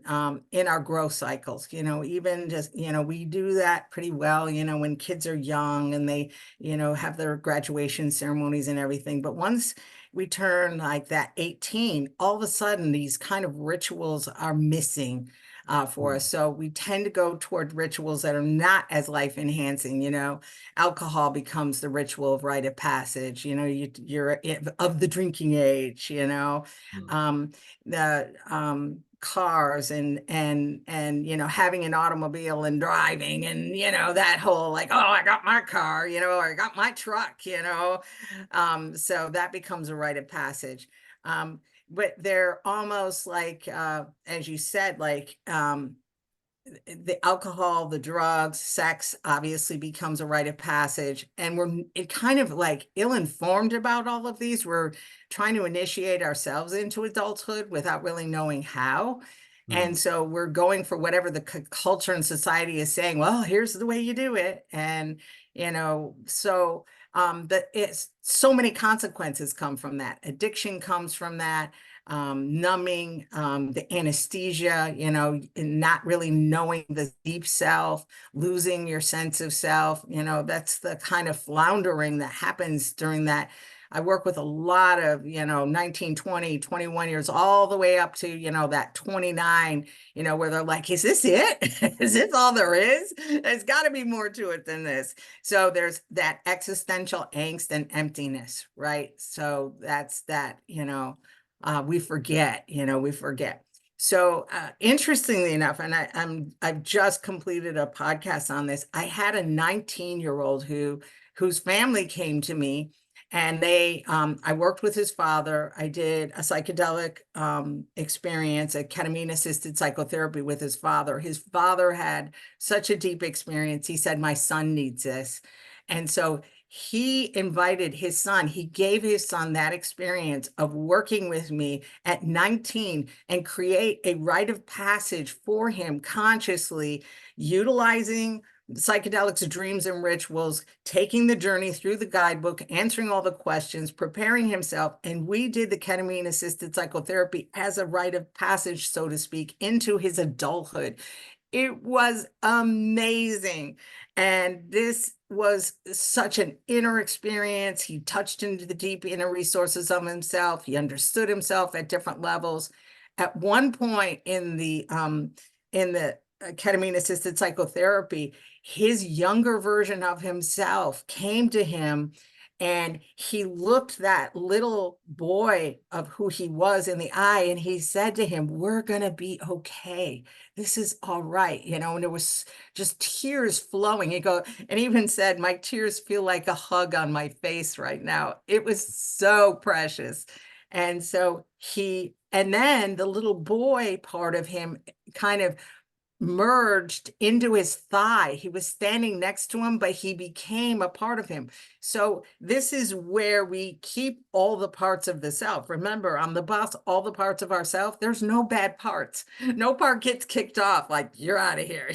in our growth cycles. Even just, we do that pretty well, when kids are young and they, have their graduation ceremonies and everything. But once we turn like that 18, all of a sudden these kind of rituals are missing for us. So we tend to go toward rituals that are not as life enhancing. Alcohol becomes the ritual of rite of passage. You're of the drinking age. The cars and having an automobile and driving, and that whole like, oh, I got my car, or I got my truck, so that becomes a rite of passage. But they're almost like, as you said, like the alcohol, the drugs, sex obviously becomes a rite of passage. And we're kind of like ill-informed about all of these. We're trying to initiate ourselves into adulthood without really knowing how. And so we're going for whatever the culture and society is saying, well, here's the way you do it. And, but it's so many consequences come from that. Addiction comes from that. Numbing, the anesthesia, not really knowing the deep self, losing your sense of self, that's the kind of floundering that happens during that I work with a lot of, 19, 20, 21 years, all the way up to, that 29, where they're like, is this it? Is this all there is? There's got to be more to it than this. So there's that existential angst and emptiness, right? So that's that, we forget, we forget. So interestingly enough, and I've just completed a podcast on this. I had a 19-year-old whose family came to me, and I worked with his father. I did a psychedelic experience, a ketamine-assisted psychotherapy with his father. His father had such a deep experience. He said, my son needs this. And so he invited his son, he gave his son that experience of working with me at 19 and create a rite of passage for him consciously, utilizing psychedelics, dreams, and rituals, taking the journey through the guidebook, answering all the questions, preparing himself. And we did the ketamine-assisted psychotherapy as a rite of passage, so to speak, into his adulthood. It was amazing. And this was such an inner experience. He touched into the deep inner resources of himself. He understood himself at different levels. At one point in the ketamine-assisted psychotherapy, his younger version of himself came to him, and he looked that little boy of who he was in the eye, and he said to him, we're going to be okay. This is all right. And there was just tears flowing. And even said, my tears feel like a hug on my face right now. It was so precious. And so and then the little boy part of him kind of merged into his thigh. He was standing next to him, but he became a part of him. So this is where we keep all the parts of the self. Remember, I'm the boss, all the parts of ourself. There's no bad parts. No part gets kicked off like, you're out of here,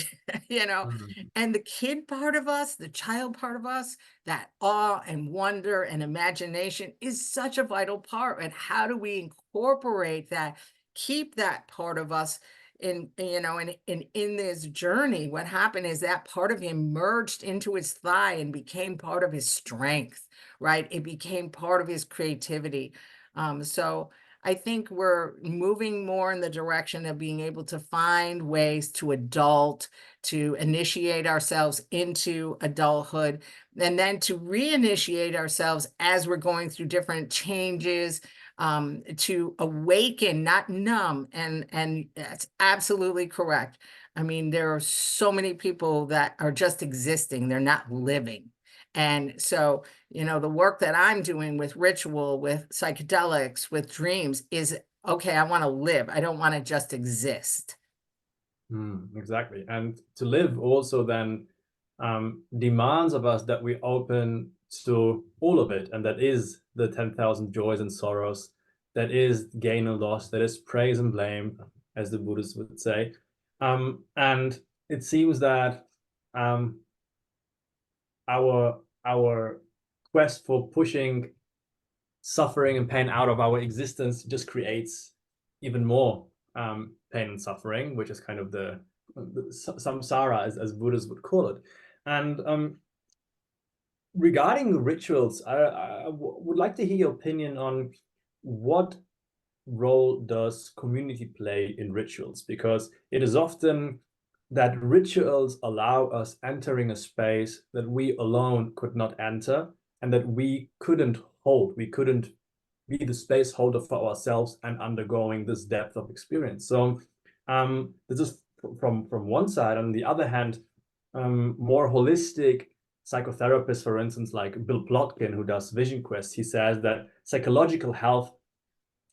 And the kid part of us, the child part of us, that awe and wonder and imagination is such a vital part. And how do we incorporate that, keep that part of us in this journey? What happened is that part of him merged into his thigh and became part of his strength, right? It became part of his creativity. So I think we're moving more in the direction of being able to find ways to adult, to initiate ourselves into adulthood, and then to reinitiate ourselves as we're going through different changes, to awaken, not numb. And that's absolutely correct. I mean, there are so many people that are just existing. They're not living. And so, the work that I'm doing with ritual, with psychedelics, with dreams is, okay, I want to live. I don't want to just exist. Exactly. And to live also then demands of us that we open to all of it. And that is the 10,000 joys and sorrows. That is gain and loss. That is praise and blame, as the Buddhists would say. And it seems that our quest for pushing suffering and pain out of our existence just creates even more pain and suffering, which is kind of the samsara, as Buddhists would call it. And regarding rituals, I would like to hear your opinion on what role does community play in rituals, because it is often that rituals allow us entering a space that we alone could not enter, and that we couldn't hold. We couldn't be the space holder for ourselves and undergoing this depth of experience. So this is from one side. On the other hand, more holistic psychotherapists, for instance, like Bill Plotkin, who does Vision Quest, he says that psychological health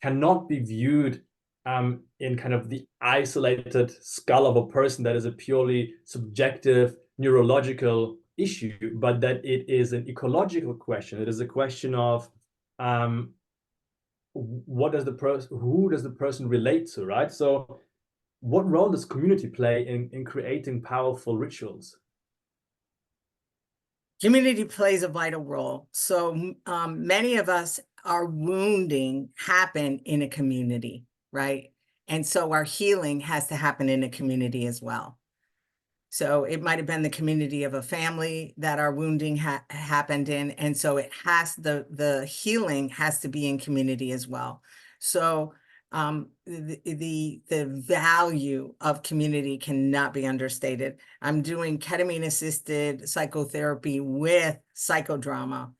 cannot be viewed in kind of the isolated skull of a person that is a purely subjective neurological issue, but that it is an ecological question. It is a question of who does the person relate to, right? So what role does community play in creating powerful rituals? Community plays a vital role. So many of us, our wounding happen in a community, right? And so our healing has to happen in a community as well. So it might have been the community of a family that our wounding happened in. And so it has, the healing has to be in community as well. So the value of community cannot be understated. I'm doing ketamine-assisted psychotherapy with psychodrama,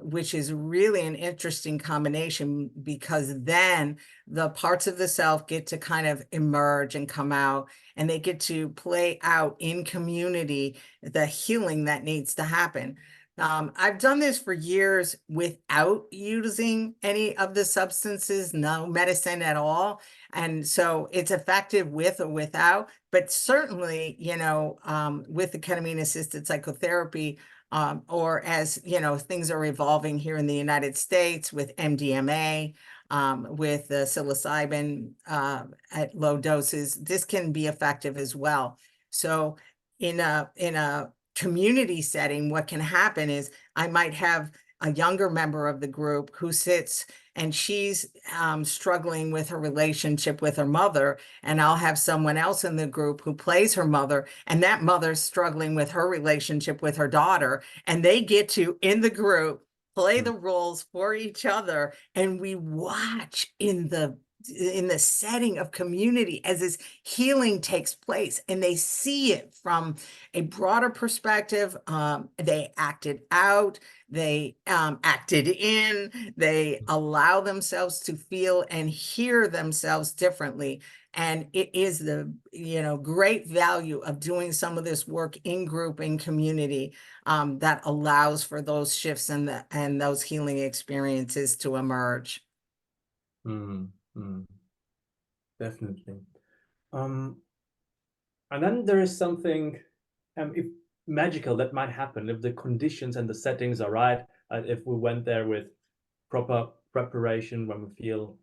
which is really an interesting combination, because then the parts of the self get to kind of emerge and come out, and they get to play out in community the healing that needs to happen. I've done this for years without using any of the substances, no medicine at all. And so it's effective with or without, but certainly, with the ketamine-assisted psychotherapy, or as, things are evolving here in the United States with MDMA, with the psilocybin at low doses, this can be effective as well. So in a community setting, what can happen is I might have a younger member of the group who sits and she's struggling with her relationship with her mother, and I'll have someone else in the group who plays her mother, and that mother's struggling with her relationship with her daughter, and they get to, in the group, play the roles for each other, and we watch in the setting of community as this healing takes place, and they see it from a broader perspective. They acted out, they acted in, they allow themselves to feel and hear themselves differently. And it is the, great value of doing some of this work in group, in community, that allows for those shifts and those healing experiences to emerge. Definitely. And then there is something if magical that might happen if the conditions and the settings are right. If we went there with proper preparation, when we feel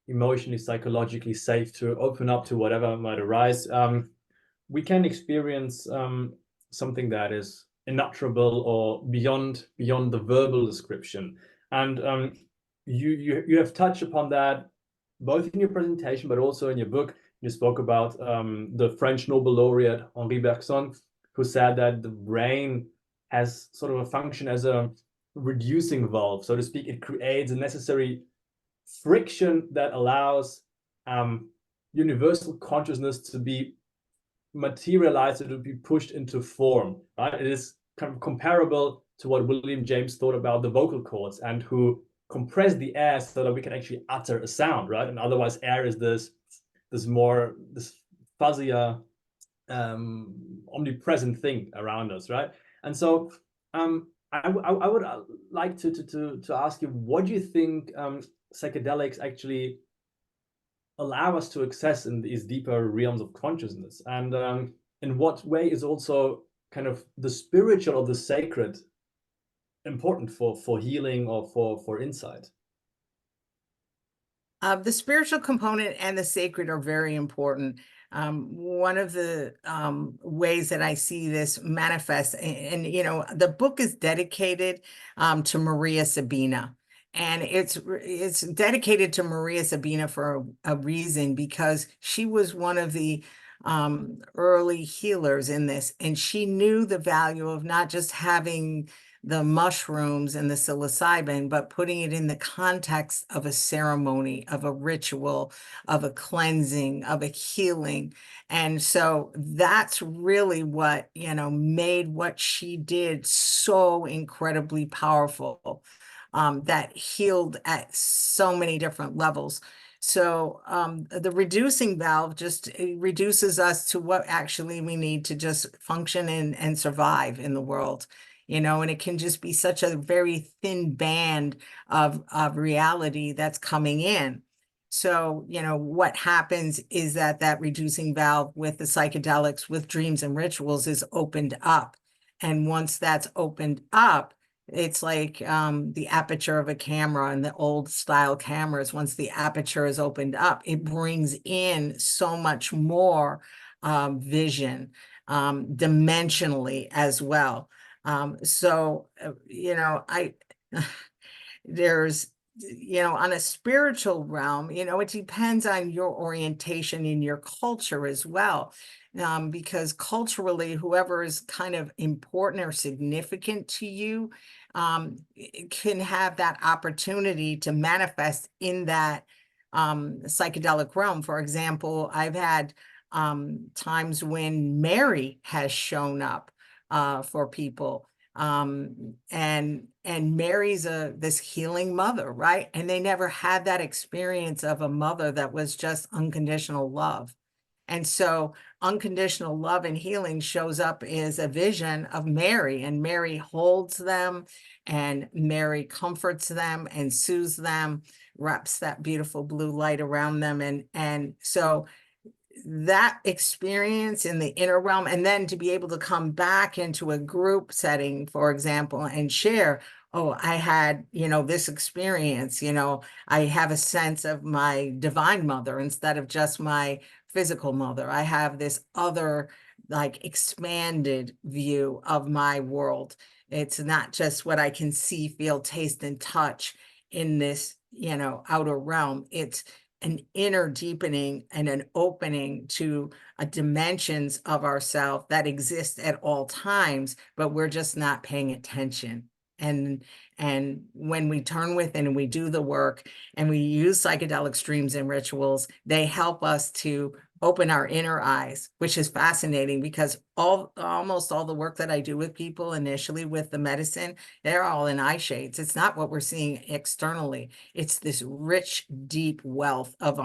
emotionally, psychologically safe to open up to whatever might arise, we can experience something that is unutterable or beyond the verbal description. And you have touched upon that both in your presentation, but also in your book. You spoke about the French Nobel laureate Henri Bergson, who said that the brain has sort of a function as a reducing valve, so to speak. It creates a necessary friction that allows universal consciousness to be materialized, or to be pushed into form, right? It is kind of comparable to what William James thought about the vocal cords, and who compress the air so that we can actually utter a sound, right? And otherwise air is this fuzzier, omnipresent thing around us, right? And so I would like to ask you, what do you think psychedelics actually allow us to access in these deeper realms of consciousness? And in what way is also kind of the spiritual or the sacred important for healing or for insight? The spiritual component and the sacred are very important. One of the ways that I see this manifest, and the book is dedicated to Maria Sabina. And it's dedicated to Maria Sabina for a reason, because she was one of the early healers in this. And she knew the value of not just having the mushrooms and the psilocybin, but putting it in the context of a ceremony, of a ritual, of a cleansing, of a healing. And so that's really what, made what she did so incredibly powerful, that healed at so many different levels. So the reducing valve just reduces us to what actually we need to just function and survive in the world. And it can just be such a very thin band of reality that's coming in. So, what happens is that reducing valve with the psychedelics, with dreams and rituals, is opened up. And once that's opened up, it's like the aperture of a camera and the old style cameras. Once the aperture is opened up, it brings in so much more vision, dimensionally as well. So, there's on a spiritual realm, it depends on your orientation in your culture as well. Because culturally, whoever is kind of important or significant to you can have that opportunity to manifest in that psychedelic realm. For example, I've had times when Mary has shown up for people. And Mary's this healing mother, right? And they never had that experience of a mother that was just unconditional love. And so unconditional love and healing shows up as a vision of Mary, and Mary holds them, and Mary comforts them and soothes them, wraps that beautiful blue light around them. And so that experience in the inner realm, and then to be able to come back into a group setting, for example, and share, oh, I had, this experience, I have a sense of my divine mother instead of just my physical mother. I have this other, like, expanded view of my world. It's not just what I can see, feel, taste, and touch in this, outer realm. It's an inner deepening and an opening to a dimensions of ourselves that exist at all times, but we're just not paying attention. And when we turn within and we do the work and we use psychedelic streams and rituals, they help us to open our inner eyes, which is fascinating because almost all the work that I do with people initially with the medicine, they're all in eye shades. It's not what we're seeing externally. It's this rich, deep wealth of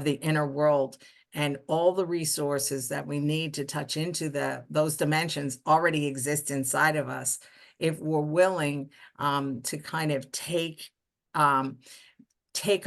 the inner world, and all the resources that we need to touch into those dimensions already exist inside of us if we're willing to kind of take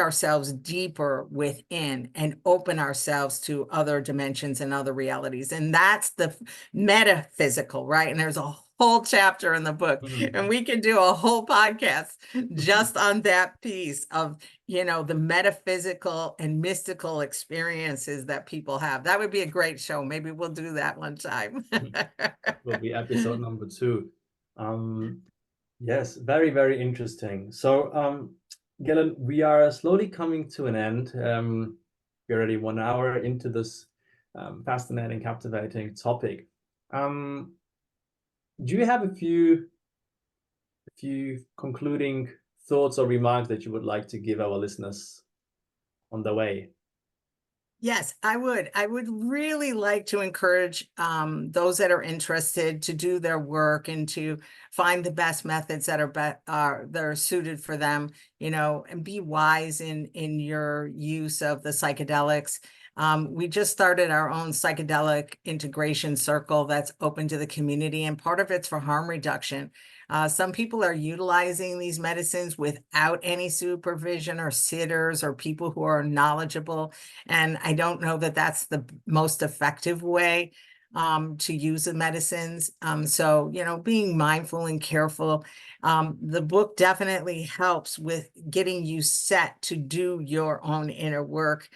ourselves deeper within and open ourselves to other dimensions and other realities. And that's the metaphysical, right? And there's a whole chapter in the book, and we can do a whole podcast just on that piece of, the metaphysical and mystical experiences that people have. That would be a great show. Maybe we'll do that one time. Will be episode number 2. Yes, very, very interesting. So, Gay Lynn, we are slowly coming to an end. We're already 1 hour into this fascinating, captivating topic. Do you have a few concluding thoughts or remarks that you would like to give our listeners on the way? Yes, I would. I would really like to encourage those that are interested to do their work and to find the best methods that are suited for them, and be wise in your use of the psychedelics. We just started our own psychedelic integration circle that's open to the community, and part of it's for harm reduction. Some people are utilizing these medicines without any supervision or sitters or people who are knowledgeable. And I don't know that that's the most effective way to use the medicines. So, being mindful and careful. The book definitely helps with getting you set to do your own inner work.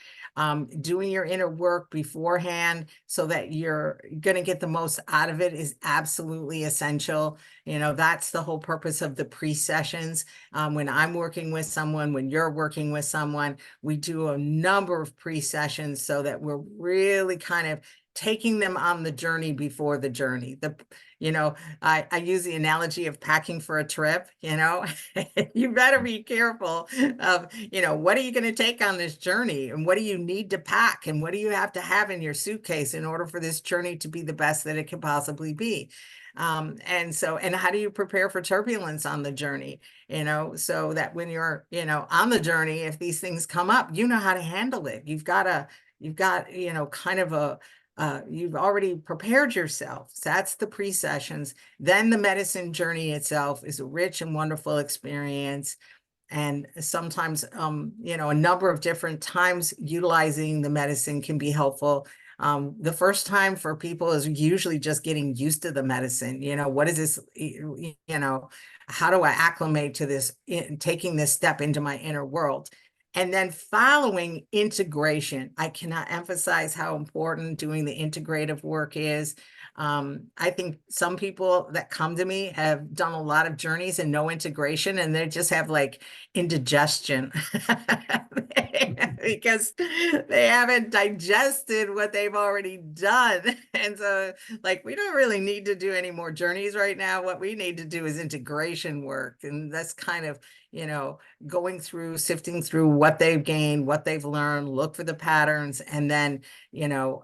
Doing your inner work beforehand so that you're going to get the most out of it is absolutely essential. That's the whole purpose of the pre-sessions. When I'm working with someone, when you're working with someone, we do a number of pre-sessions so that we're really kind of taking them on the journey before the journey. I use the analogy of packing for a trip. You better be careful of, what are you going to take on this journey, and what do you need to pack, and what do you have to have in your suitcase in order for this journey to be the best that it can possibly be. And how do you prepare for turbulence on the journey, so that when you're, on the journey, if these things come up, you know how to handle it. You've got, kind of you've already prepared yourself. So that's the pre-sessions. Then the medicine journey itself is a rich and wonderful experience. And sometimes, a number of different times utilizing the medicine can be helpful. The first time for people is usually just getting used to the medicine. What is this, how do I acclimate to this, taking this step into my inner world? And then following integration, I cannot emphasize how important doing the integrative work is. I think some people that come to me have done a lot of journeys and no integration, and they just have like indigestion because they haven't digested what they've already done. And so, like, we don't really need to do any more journeys right now. What we need to do is integration work. And that's kind of, you know, going through, sifting through what they've gained, what they've learned, look for the patterns, and then, you know,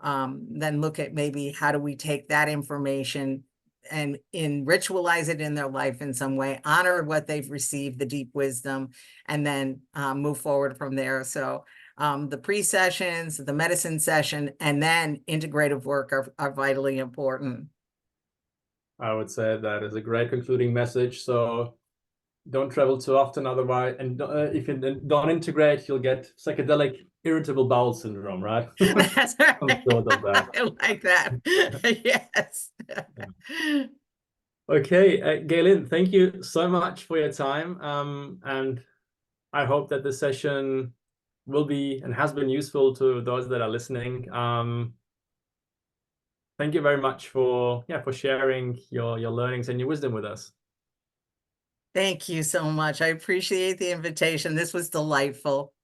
then look at maybe how do we take that information and ritualize it in their life in some way, honor what they've received, the deep wisdom, and then move forward from there. So the pre-sessions, the medicine session, and then integrative work are vitally important. I would say that is a great concluding message. So don't travel too often, otherwise, and if you don't integrate, you'll get psychedelic irritable bowel syndrome, right? That's right. Some sort of that. I like that. Yes. Okay, Gay Lynn, thank you so much for your time. And I hope that this session will be and has been useful to those that are listening. Thank you very much for sharing your learnings and your wisdom with us. Thank you so much. I appreciate the invitation. This was delightful.